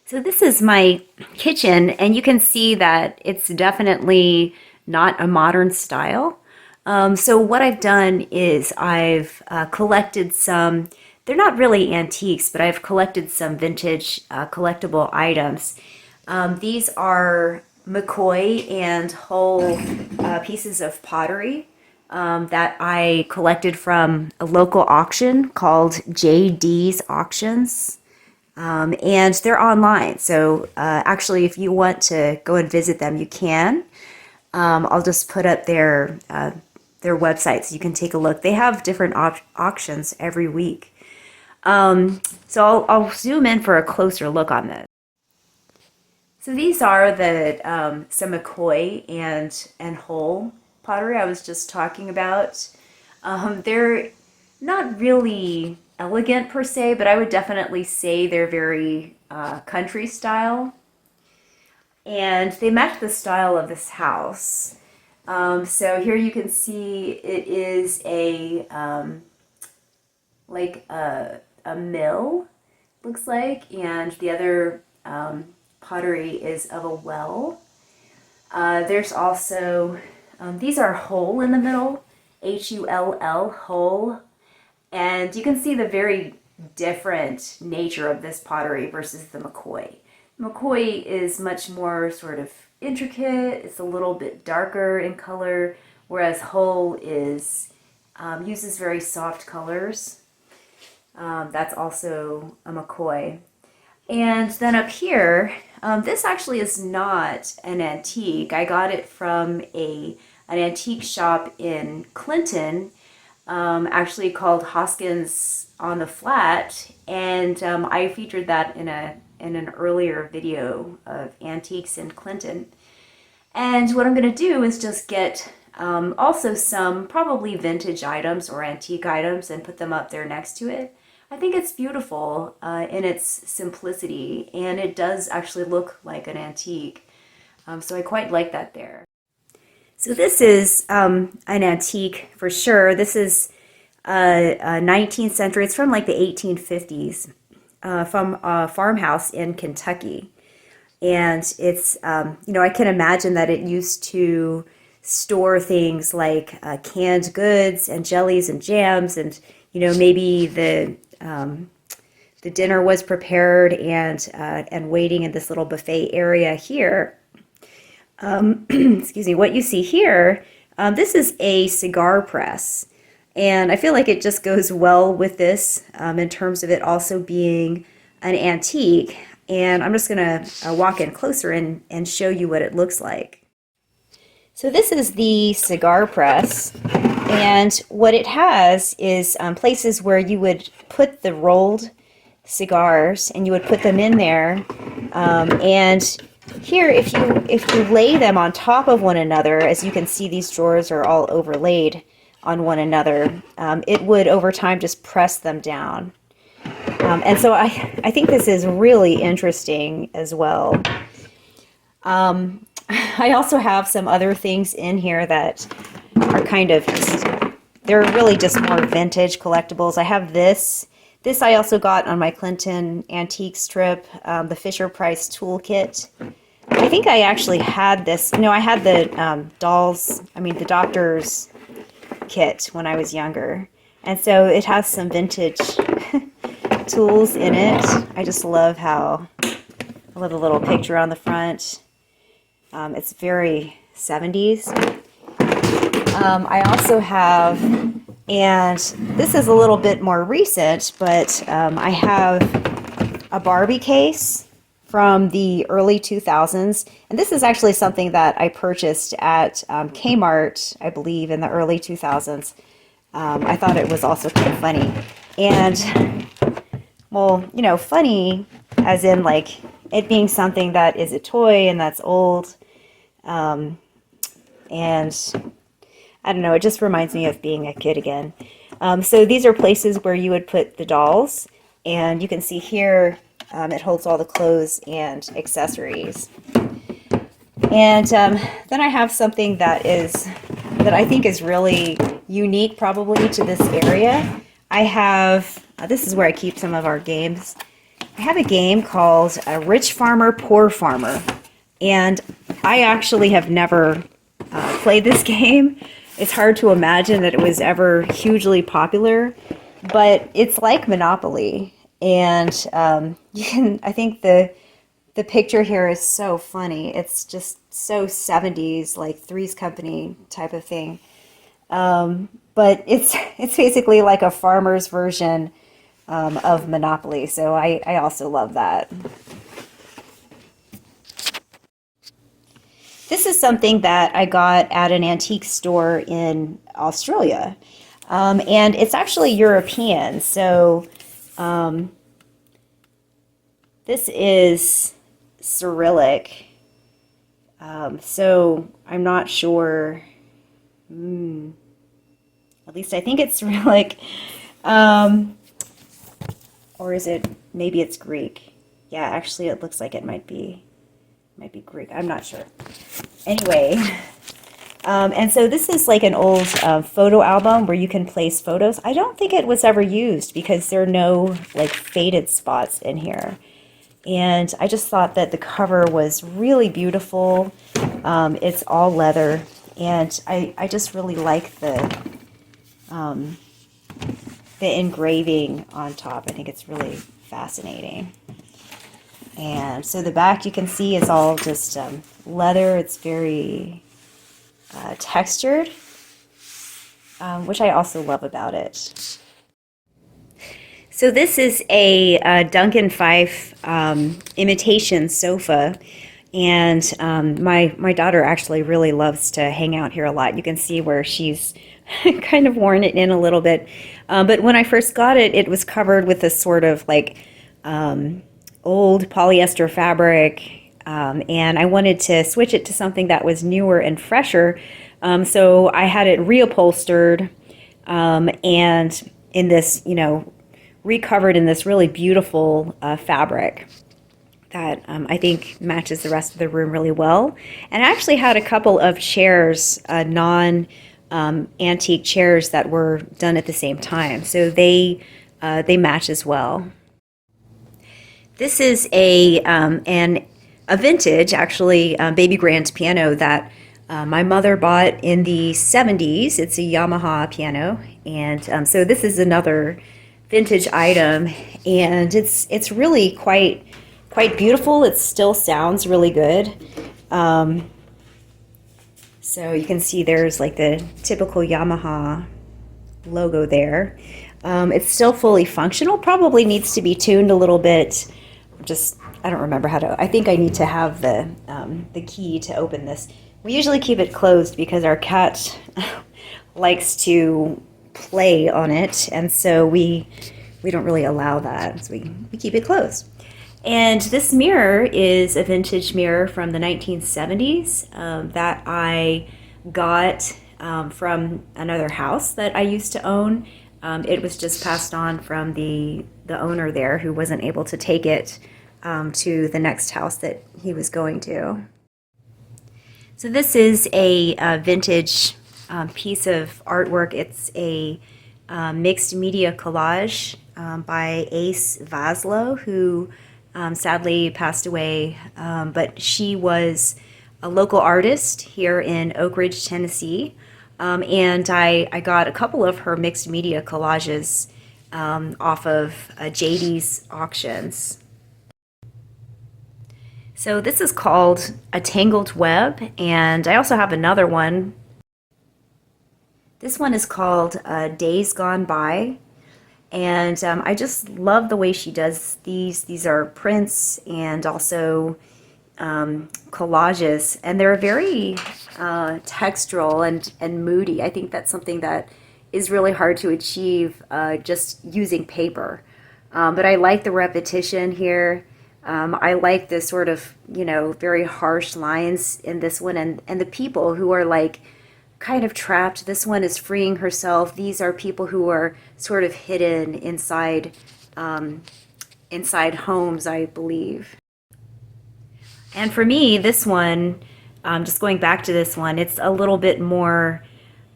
So this is my kitchen, and you can see that it's definitely not a modern style. So what I've done is I've collected some, they're not really antiques, but I've collected some vintage collectible items. These are McCoy and Hull pieces of pottery that I collected from a local auction called JD's Auctions. And they're online. So actually, if you want to go and visit them, you can. I'll just put up their website so you can take a look. They have different auctions every week. So I'll zoom in for a closer look on this. So these are the some McCoy and Hull pottery I was just talking about. They're not really elegant per se, but I would definitely say they're very country style. And they match the style of this house. So here you can see it is a like a mill, looks like, and the other pottery is of a well. There's also, these are Hull in the middle, Hull, Hull. And you can see the very different nature of this pottery versus the McCoy. McCoy is much more sort of intricate, it's a little bit darker in color, whereas Hull is uses very soft colors. That's also a McCoy. And then up here, this actually is not an antique. I got it from an antique shop in Clinton, actually called Hoskins on the Flat, and I featured that in an earlier video of antiques in Clinton. And what I'm going to do is just get also some probably vintage items or antique items and put them up there next to it. I think it's beautiful in its simplicity, and it does actually look like an antique. So I quite like that there. So this is an antique for sure. This is a 19th century. It's from like the 1850s, from a farmhouse in Kentucky. And it's, I can imagine that it used to store things like canned goods and jellies and jams, and, maybe the dinner was prepared and waiting in this little buffet area here. Excuse me, what you see here, this is a cigar press. And I feel like it just goes well with this in terms of it also being an antique. And I'm just going to walk in closer and show you what it looks like. So this is the cigar press. And what it has is places where you would put the rolled cigars and you would put them in there. And here, if you lay them on top of one another, as you can see, these drawers are all overlaid on one another, it would over time just press them down. And so I think this is really interesting as well. I also have some other things in here that are kind of just, they're really just more vintage collectibles. I have this. This I also got on my Clinton antique trip, the Fisher-Price toolkit. I think I actually had this. No, I had the the doctor's kit when I was younger. And so it has some vintage tools in it. I just love I love the little picture on the front. It's very 70s. I also have, and this is a little bit more recent, but I have a Barbie case from the early 2000s. And this is actually something that I purchased at Kmart, I believe, in the early 2000s. I thought it was also kind of funny. And, well, funny as in like it being something that is a toy and that's old. And I don't know, it just reminds me of being a kid again. So these are places where you would put the dolls, and you can see here it holds all the clothes and accessories. And then I have something that I think is really unique probably to this area. I have, this is where I keep some of our games. I have a game called Rich Farmer, Poor Farmer, and I actually have never played this game. It's hard to imagine that it was ever hugely popular, but it's like Monopoly, and you can. I think the picture here is so funny. It's just so 70s, like Three's Company type of thing. But it's basically like a farmer's version of Monopoly. So I also love that. This is something that I got at an antique store in Australia. And it's actually European. So this is Cyrillic. So I'm not sure. At least I think it's Cyrillic. Or is it, maybe it's Greek. Yeah, actually it looks like it might be Greek. I'm not sure. Anyway, and so this is like an old photo album where you can place photos. I don't think it was ever used because there are no like faded spots in here. And I just thought that the cover was really beautiful. It's all leather, and I just really like the engraving on top. I think it's really fascinating. And so the back, you can see, is all just leather. It's very textured, which I also love about it. So this is a Duncan Fife imitation sofa, and my daughter actually really loves to hang out here a lot. You can see where she's kind of worn it in a little bit. But when I first got it, it was covered with this sort of like old polyester fabric, and I wanted to switch it to something that was newer and fresher. So I had it reupholstered and in this, recovered in this really beautiful fabric that I think matches the rest of the room really well. And I actually had a couple of chairs, antique chairs that were done at the same time, so they match as well. This is a vintage, actually, baby grand piano that my mother bought in the 70s. It's a Yamaha piano, and so this is another vintage item, and it's really quite beautiful. It still sounds really good. So you can see there's like the typical Yamaha logo there. It's still fully functional. Probably needs to be tuned a little bit. I don't remember how to. I think I need to have the key to open this. We usually keep it closed because our cat likes to play on it, and so we don't really allow that. So we keep it closed. And this mirror is a vintage mirror from the 1970s that I got from another house that I used to own. It was just passed on from the owner there, who wasn't able to take it to the next house that he was going to. So this is a vintage piece of artwork. It's a mixed media collage by Ace Vaslow, who sadly passed away, but she was a local artist here in Oak Ridge, Tennessee, and I got a couple of her mixed media collages off of JD's auctions. So this is called A Tangled Web, and I also have another one. This one is called Days Gone By. And I just love the way she does these. These are prints and also collages, and they're very textural and moody. I think that's something that is really hard to achieve just using paper. But I like the repetition here. I like the sort of, very harsh lines in this one, and the people who are like kind of trapped. This one is freeing herself. These are people who are sort of hidden inside homes, I believe. And for me, this one, just going back to this one, it's a little bit more,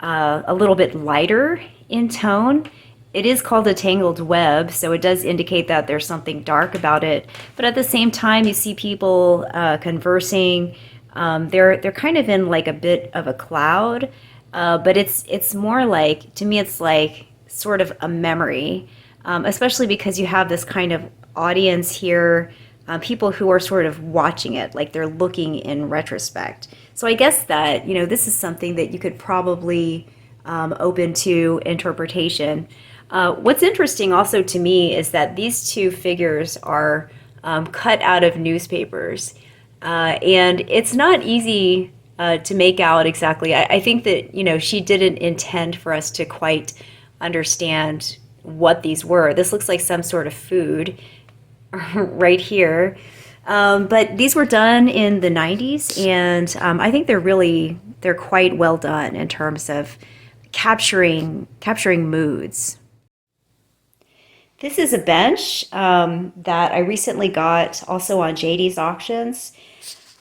a little bit lighter in tone. it is called a tangled web, so it does indicate that there's something dark about it. But at the same time, you see people conversing. They're kind of in like a bit of a cloud, but it's more like, to me, it's like sort of a memory, especially because you have this kind of audience here, people who are sort of watching it, like they're looking in retrospect. So I guess that, this is something that you could probably open to interpretation. What's interesting also to me is that these two figures are cut out of newspapers. And it's not easy to make out exactly. I think that, she didn't intend for us to quite understand what these were. This looks like some sort of food right here. But these were done in the 90s, and I think they're quite well done in terms of capturing moods. This is a bench that I recently got also on JD's auctions.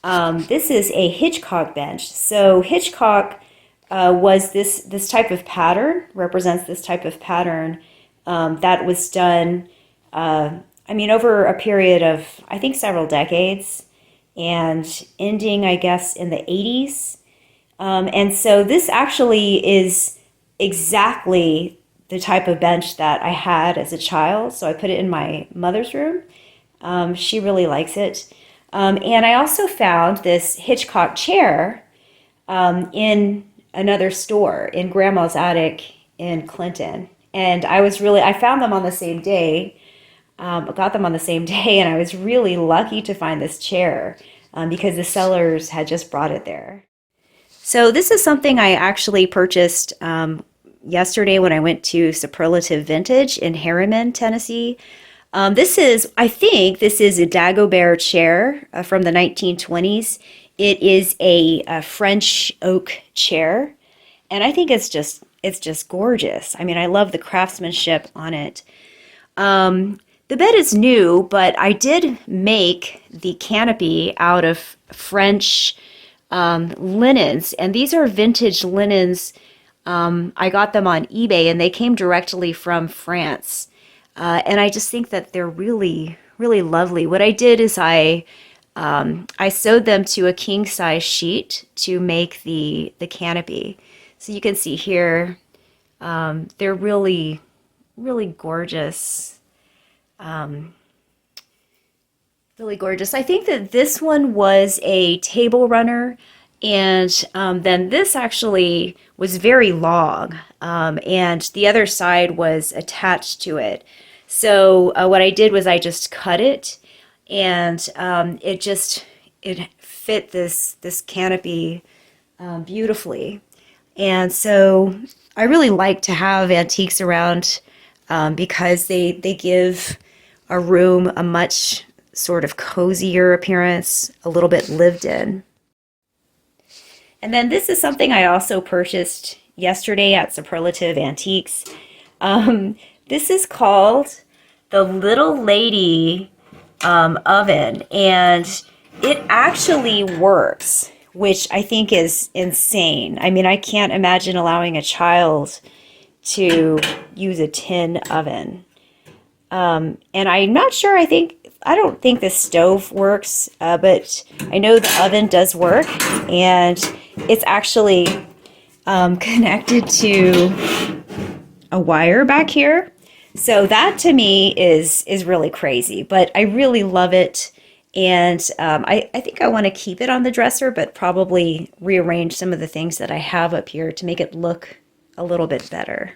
This is a Hitchcock bench. So Hitchcock was this type of pattern, represents this type of pattern that was done, over a period of, I think, several decades, and ending, I guess, in the 80s. And so this actually is exactly the type of bench that I had as a child. So I put it in my mother's room. She really likes it. And I also found this Hitchcock chair in another store in Grandma's Attic in Clinton. And I found them on the same day, got them on the same day, and I was really lucky to find this chair because the sellers had just brought it there. So this is something I actually purchased yesterday when I went to Superlative Vintage in Harriman, Tennessee. I think this is a Dagobert chair from the 1920s. It is a French oak chair, and I think it's just gorgeous. I love the craftsmanship on it. The bed is new, but I did make the canopy out of French linens, and these are vintage linens. I got them on eBay, and they came directly from France. And I just think that they're really, really lovely. What I did is I sewed them to a king size sheet to make the canopy. So you can see here, they're really, really gorgeous. Really gorgeous. I think that this one was a table runner, and then this actually was very long, and the other side was attached to it. So what I did was I just cut it, and it fit this canopy beautifully. And so I really like to have antiques around because they give a room a much sort of cozier appearance, a little bit lived in. And then this is something I also purchased yesterday at Superlative Antiques. This is called the Little Lady oven, and it actually works, which I think is insane. I can't imagine allowing a child to use a tin oven. And I'm not sure, I don't think the stove works, but I know the oven does work, and it's actually connected to a wire back here. So that to me is really crazy, but I really love it. And I think I want to keep it on the dresser, but probably rearrange some of the things that I have up here to make it look a little bit better.